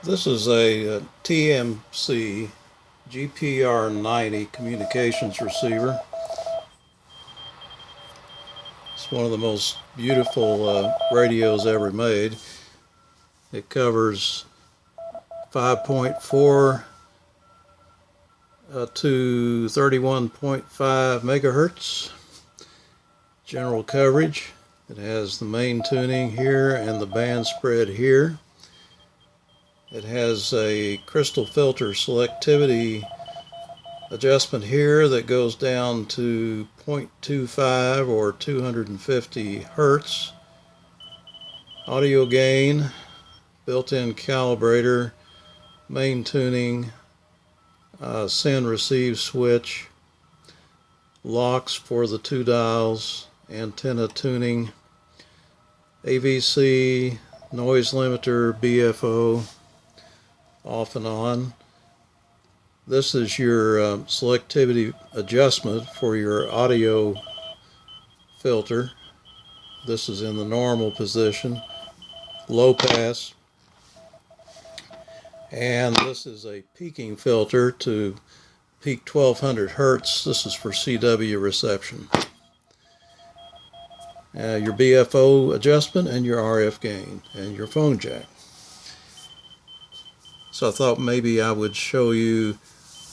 This is a TMC GPR-90 communications receiver. It's one of the most beautiful radios ever made. It covers 5.4 to 31.5 megahertz general coverage. It has the main tuning here and the band spread here. It has a crystal filter selectivity adjustment here that goes down to 0.25 or 250 hertz. Audio gain, built-in calibrator, main tuning, send receive switch, locks for the two dials, antenna tuning, AVC, noise limiter, BFO, off and on. This is your selectivity adjustment for your audio filter. This is in the normal position, low pass, and this is a peaking filter to peak 1200 hertz. This is for CW reception. Your BFO adjustment and your RF gain and your phone jack. So I thought maybe I would show you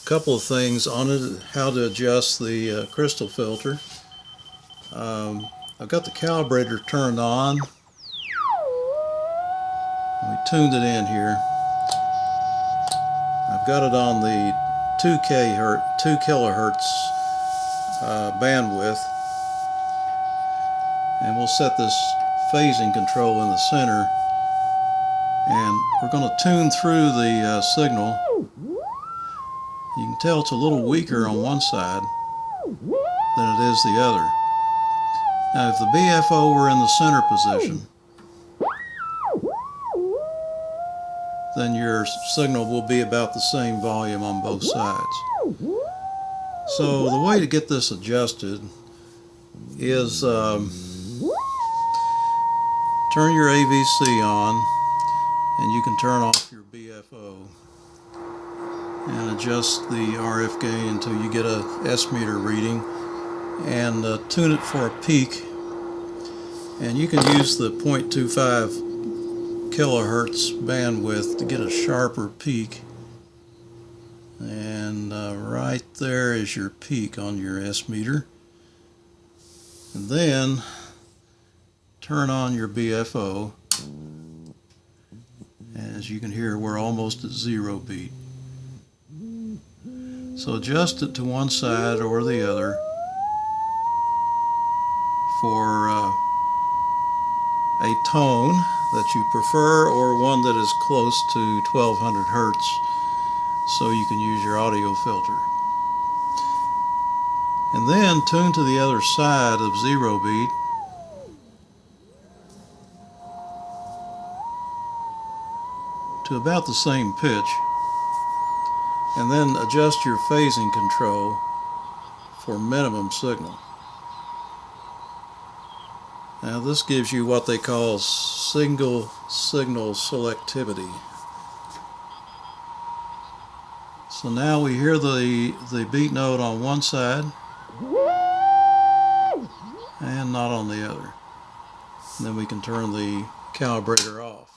a couple of things on it, how to adjust the crystal filter. I've got the calibrator turned on. We tuned it in here. I've got it on the 2 kilohertz bandwidth, and we'll set this phasing control in the center, and we're going to tune through the signal. You can tell it's a little weaker on one side than it is the other. Now if the BFO were in the center position, then your signal will be about the same volume on both sides. So the way to get this adjusted is turn your AVC on, and you can turn off your BFO and adjust the RF gain until you get a S-meter reading, and tune it for a peak. And you can use the 0.25 kilohertz bandwidth to get a sharper peak. And right there is your peak on your S-meter. And then turn on your BFO. As you can hear, we're almost at 0 beat. So adjust it to one side or the other for a tone that you prefer, or one that is close to 1200 hertz, so you can use your audio filter. And then tune to the other side of 0 beat. To about the same pitch, and then adjust your phasing control for minimum signal. Now this gives you what they call single signal selectivity. So now we hear the beat note on one side and not on the other. And then we can turn the calibrator off.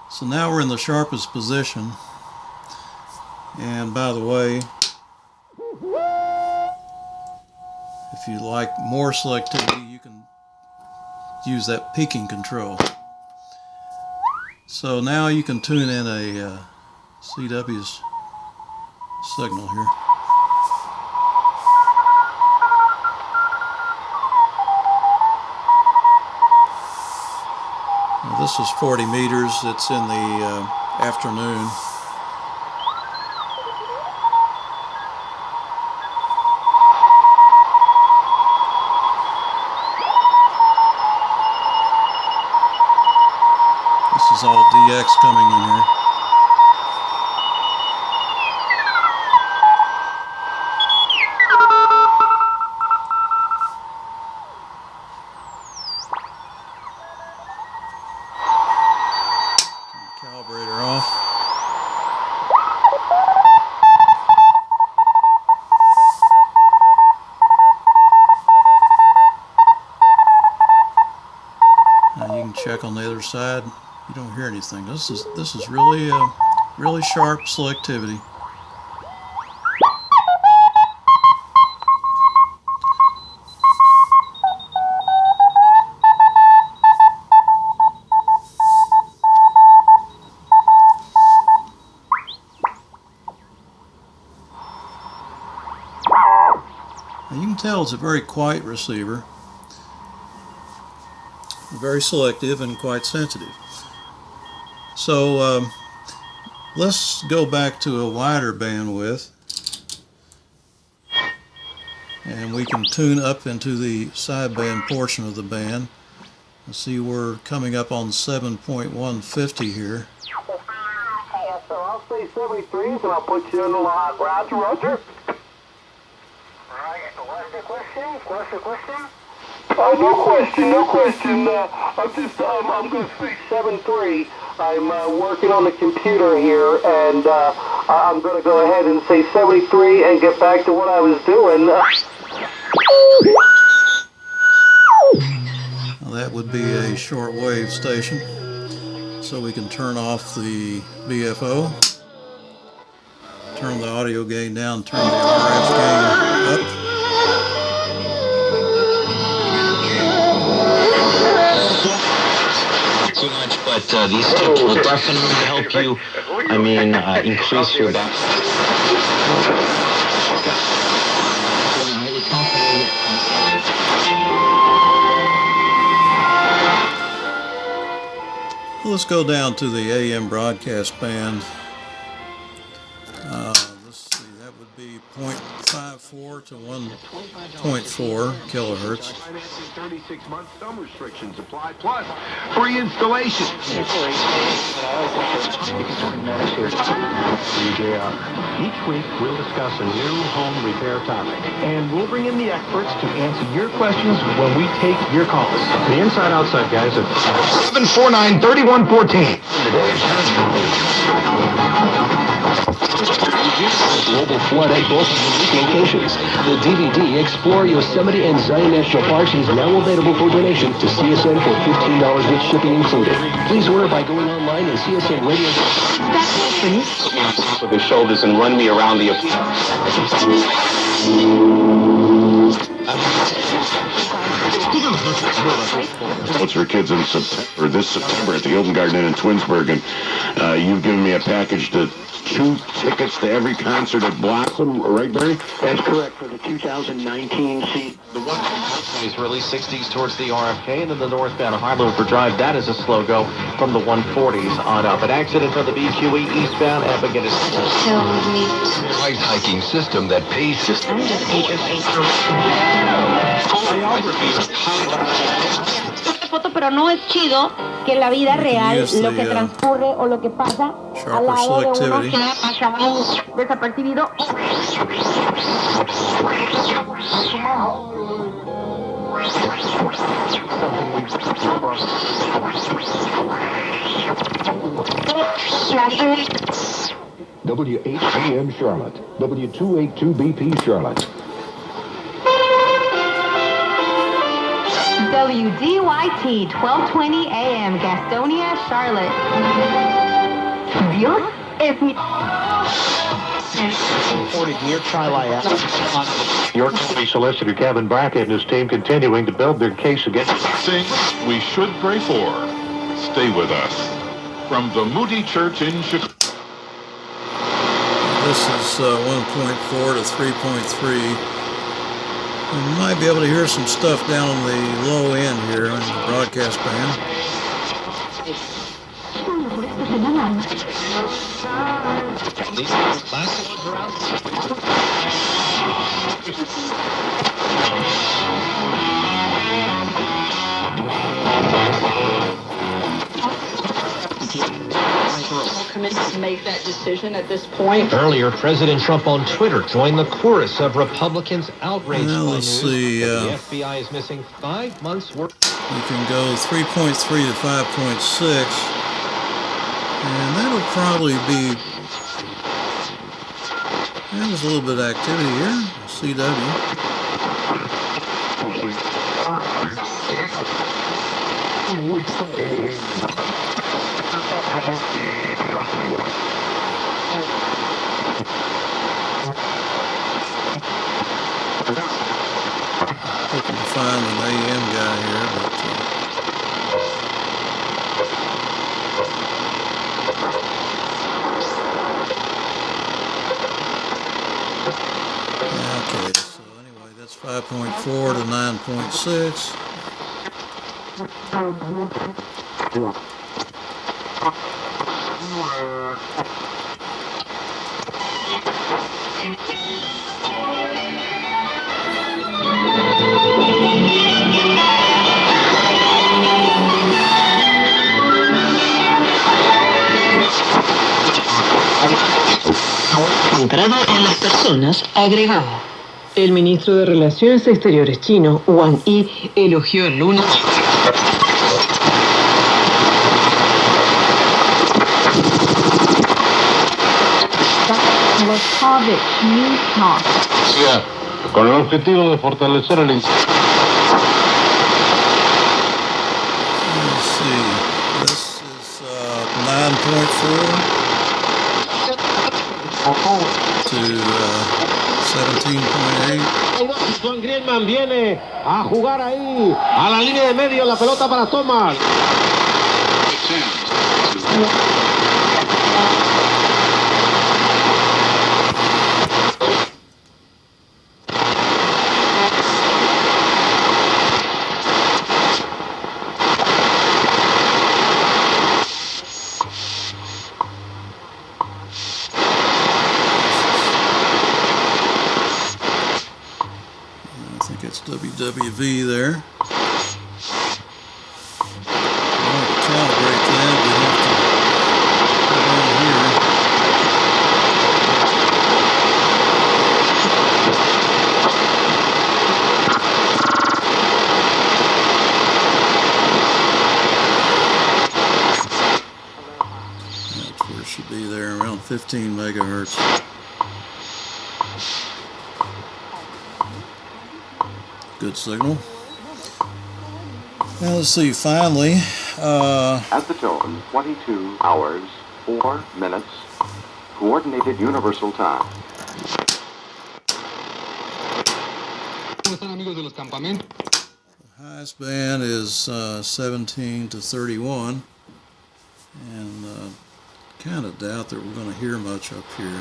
So now we're in the sharpest position. And by the way, if you like more selectivity, you can use that peaking control. So now you can tune in a CW's signal here. Now this is 40 meters. It's in the afternoon. This is all DX coming in here. Calibrator off. check on the other side. You don't hear anything. This is really really sharp selectivity. Now you can tell it's a very quiet receiver, very selective and quite sensitive. So let's go back to a wider bandwidth, and we can tune up into the sideband portion of the band. Let's see, we're coming up on 7.150 here. So I'll say 73s and I'll put you in the line. Roger, Roger. What's the question? What's the question? No question. I'm going to say 73. I'm working on the computer here, and I'm going to go ahead and say 73 and get back to what I was doing. Well, that would be a shortwave station, so we can turn off the BFO, turn the audio gain down, turn the RF gain up. Too much, but these tips will definitely help you. I mean, increase your back. Let's go down to the AM broadcast band. Let's see, that would be 0.54 to 1.4 kilohertz. 36 months, some restrictions apply, plus free installation. Each week, we'll discuss a new home repair topic, and we'll bring in the experts to answer your questions when we take your calls. The inside-outside guys at 749-3114. Global flood at both locations. The DVD, Explore Yosemite and Zion National Parks, is now available for donation to CSN for $15 with shipping included. Please order by going online at CSN Radio. On top of his shoulders and run me around the... What's for kids in September, this September at the Hilton Garden Inn in Twinsburg, and you've given me a package to 2 tickets to every concert at Blossom, right, Barry? That's correct for the 2019 season. The 140 is really 60s towards the RFK, and then the northbound Harlover Drive, that is a slow go from the 140s on up. An accident on the BQE eastbound Epigan is Right hiking system that pays system. Foto, pero no es chido que en la vida real lo que transcurre o lo que pasa al lado de uno que pasa desapercibido. WHBM Charlotte, W282BP Charlotte. WDYT 1220 AM, Gastonia, Charlotte. Dios es mi... Reported near Tri-Liat. York County Solicitor Kevin Brackett and his team continuing to build their case against... Things we should pray for. Stay with us. From the Moody Church in Chicago. This is 1.4 to 3.3. We might be able to hear some stuff down on the low end here in the broadcast band. Committee to make that decision at this point. Earlier, President Trump on Twitter joined the chorus of Republicans outraged by Let's see. the FBI is missing 5 months' work. We can go 3.3 to 5.6, and that'll probably be... There's a little bit of activity here. CW. Hoping to find an AM guy here, but okay, so anyway, that's 5.4 to 9.6. Centrado en las personas, agregó. El ministro de Relaciones Exteriores chino, Wang Yi, elogió el lunes. Con el objetivo de fortalecer el Let's see. This is 9.4 to 17.8. Juan Griezmann viene a jugar ahí, a la línea de medio, la pelota para Thomas. I think it's WWV there. In order to calibrate that, we have to put it on here. That's where it should be there, around 15 megahertz. Good signal. Now let's see, finally. At the tone, 22 hours, 4 minutes, coordinated universal time. The highest band is 17 to 31, and kind of doubt that we're going to hear much up here.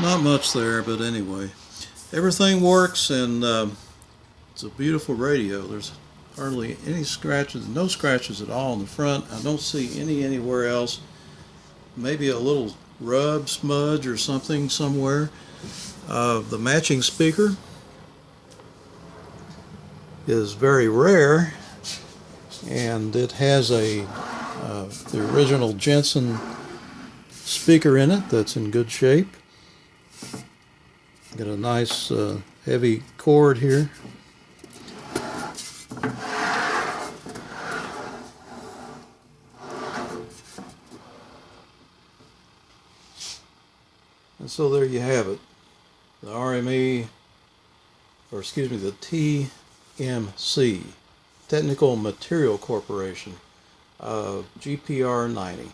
Not much there, but anyway, everything works, and it's a beautiful radio. There's hardly any scratches, no scratches at all in the front. I don't see any anywhere else. Maybe a little rub smudge or something somewhere. The matching speaker is very rare, and it has the original Jensen speaker in it that's in good shape. Got a nice heavy cord here. And so there you have it. The RME, or excuse me, the TMC, Technical Material Corporation, GPR-90.